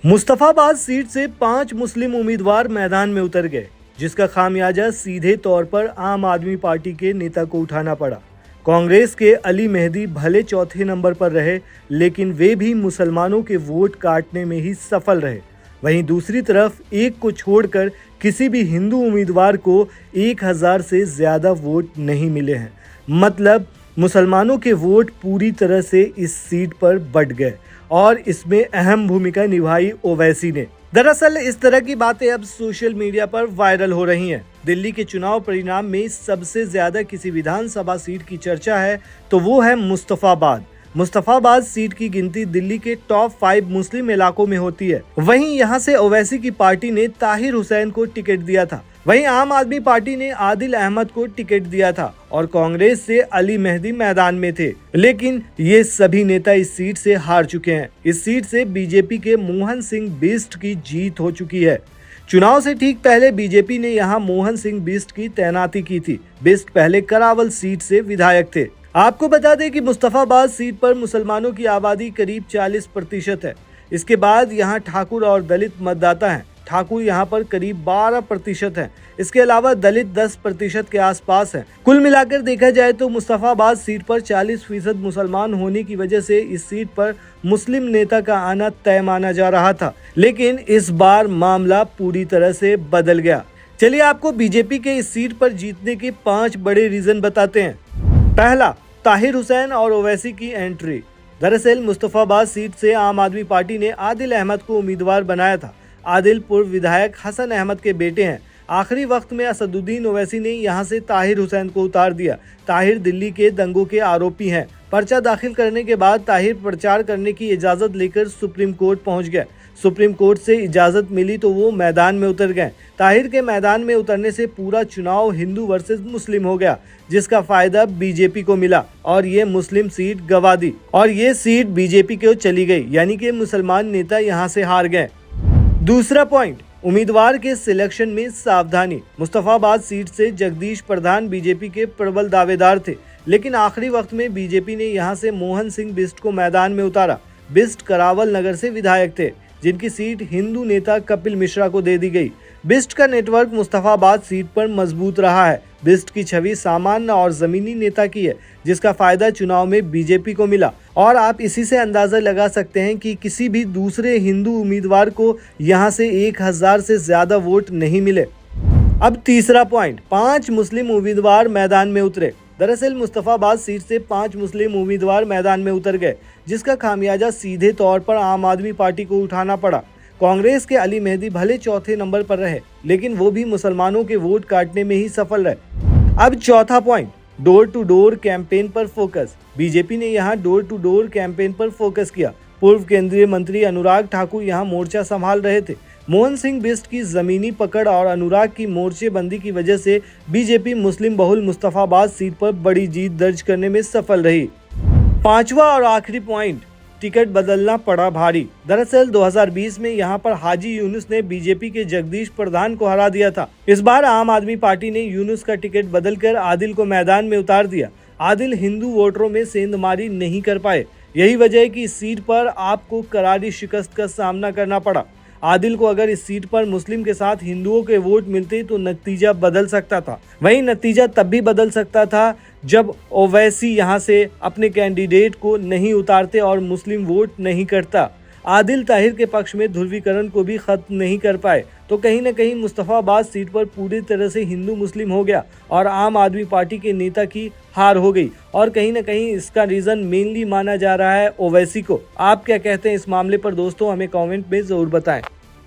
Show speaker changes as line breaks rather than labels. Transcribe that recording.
Mustafabad seat से 5 मुस्लिम उम्मीदवार मैदान में उतर गए, जिसका खामियाजा सीधे तौर पर आम आदमी पार्टी के नेता को उठाना पड़ा। कांग्रेस के अली मेहदी भले चौथे नंबर पर रहे, लेकिन वे भी मुसलमानों के वोट काटने में ही सफल रहे। वहीं दूसरी तरफ एक को छोड़कर किसी भी हिंदू उम्मीदवार को 1000 से ज्यादा वोट नहीं मिले हैं। मतलब मुसलमानों के वोट पूरी तरह से इस सीट पर बट गए और इसमें अहम भूमिका निभाई ओवैसी ने। दरअसल इस तरह की बातें अब सोशल मीडिया पर वायरल हो रही हैं। दिल्ली के चुनाव परिणाम में सबसे ज्यादा किसी विधानसभा सीट की चर्चा है तो वो है मुस्तफाबाद। मुस्तफाबाद सीट की गिनती दिल्ली के टॉप 5 मुस्लिम इलाकों में होती है। वहीं यहां से ओवैसी की पार्टी ने ताहिर हुसैन को टिकट दिया था। वहीं आम आदमी पार्टी ने आदिल अहमद को टिकट दिया था और कांग्रेस से अली मेहदी मैदान में थे। लेकिन ये सभी नेता इस सीट से हार चुके हैं। इस सीट से बीजेपी के मोहन सिंह बिष्ट की जीत हो चुकी है। चुनाव से ठीक पहले बीजेपी ने यहां मोहन सिंह बिष्ट की तैनाती की थी। बिष्ट पहले करावल सीट से विधायक थे। आपको बता दें कि मुस्तफाबाद सीट पर मुसलमानों की आबादी करीब 40% है। इसके बाद यहाँ ठाकुर और दलित मतदाता हैं। ठाकुर यहाँ पर करीब 12% हैं। इसके अलावा दलित 10% के आसपास हैं। कुल मिलाकर देखा जाए तो मुस्तफाबाद सीट पर 40% मुसलमान होने की वजह से इस सीट पर मुस्लिम नेता का आना तय माना जा रहा था, लेकिन इस बार मामला पूरी तरह से बदल गया। चलिए आपको बीजेपी के इस सीट पर जीतने के 5 बड़े रीजन बताते हैं। पहला, ताहिर हुसैन और ओवैसी की एंट्री। दरअसल मुस्तफाबाद सीट से आम आदमी पार्टी ने आदिल अहमद को उम्मीदवार बनाया था। आदिल पूर्व विधायक हसन अहमद के बेटे हैं। आखिरी वक्त में असदुद्दीन ओवैसी ने यहां से ताहिर हुसैन को उतार दिया। ताहिर दिल्ली के दंगों के आरोपी हैं। पर्चा दाखिल करने के बाद ताहिर प्रचार करने की इजाजत लेकर सुप्रीम कोर्ट पहुंच गए। सुप्रीम कोर्ट से इजाजत मिली तो वो मैदान में उतर गए। ताहिर के मैदान में उतरने से पूरा चुनाव हिंदू वर्सेस मुस्लिम हो गया, जिसका फायदा बीजेपी को मिला और ये मुस्लिम सीट गंवा दी और ये सीट बीजेपी को चली गई, यानी कि मुसलमान नेता यहाँ से हार गए। दूसरा पॉइंट, उम्मीदवार के सिलेक्शन में सावधानी। मुस्तफाबाद सीट से जगदीश प्रधान बीजेपी के प्रबल दावेदार थे, लेकिन आखिरी वक्त में बीजेपी ने यहां से मोहन सिंह बिष्ट को मैदान में उतारा। बिष्ट करावल नगर से विधायक थे, जिनकी सीट हिंदू नेता कपिल मिश्रा को दे दी गई। बिष्ट का नेटवर्क मुस्तफाबाद सीट पर मजबूत रहा है। बिष्ट की छवि सामान्य और जमीनी नेता की है, जिसका फायदा चुनाव में बीजेपी को मिला और आप इसी से अंदाजा लगा सकते हैं कि किसी भी दूसरे हिंदू उम्मीदवार को यहां से 1000 से ज्यादा वोट नहीं मिले। अब तीसरा पॉइंट, 5 मुस्लिम उम्मीदवार मैदान में उतरे। दरअसल मुस्तफाबाद सीट से 5 मुस्लिम उम्मीदवार मैदान में उतर गए, जिसका खामियाजा सीधे तौर पर आम आदमी पार्टी को उठाना पड़ा। कांग्रेस के अली मेहदी भले चौथे नंबर पर रहे, लेकिन वो भी मुसलमानों के वोट काटने में ही सफल रहे। अब चौथा point, door to door campaign पर फोकस। बीजेपी ने यहाँ डोर टू डोर कैंपेन पर फोकस किया। पूर्व केंद्रीय मंत्री अनुराग ठाकुर यहाँ मोर्चा संभाल रहे थे। मोहन सिंह बिष्ट की जमीनी पकड़ और अनुराग की मोर्चेबंदी की वजह से बीजेपी मुस्लिम बहुल मुस्तफाबाद सीट पर बड़ी जीत दर्ज करने में सफल रही। पांचवा और आखिरी पॉइंट, टिकट बदलना पड़ा भारी। दरअसल 2020 में यहां पर हाजी यूनुस ने बीजेपी के जगदीश प्रधान को हरा दिया था। इस बार आम आदमी पार्टी ने यूनुस का टिकट बदलकर आदिल को मैदान में उतार दिया। आदिल हिंदू वोटरों में सेंधमारी नहीं कर पाए। यही वजह है कि इस सीट पर आपको करारी शिकस्त का सामना करना पड़ा। आदिल को अगर इस सीट पर मुस्लिम के साथ हिंदुओं के वोट मिलते तो नतीजा बदल सकता था। वही नतीजा तब भी बदल सकता था जब ओवैसी यहां से अपने कैंडिडेट को नहीं उतारते और मुस्लिम वोट नहीं करता। आदिल ताहिर के पक्ष में ध्रुवीकरण को भी खत्म नहीं कर पाए तो कहीं न कहीं मुस्तफाबाद सीट पर पूरी तरह से हिंदू मुस्लिम हो गया और आम आदमी पार्टी के नेता की हार हो गई और कहीं न कहीं इसका रीजन मेनली माना जा रहा है ओवैसी को। आप क्या कहते हैं इस मामले पर दोस्तों, हमें कमेंट में जरूर बताएं।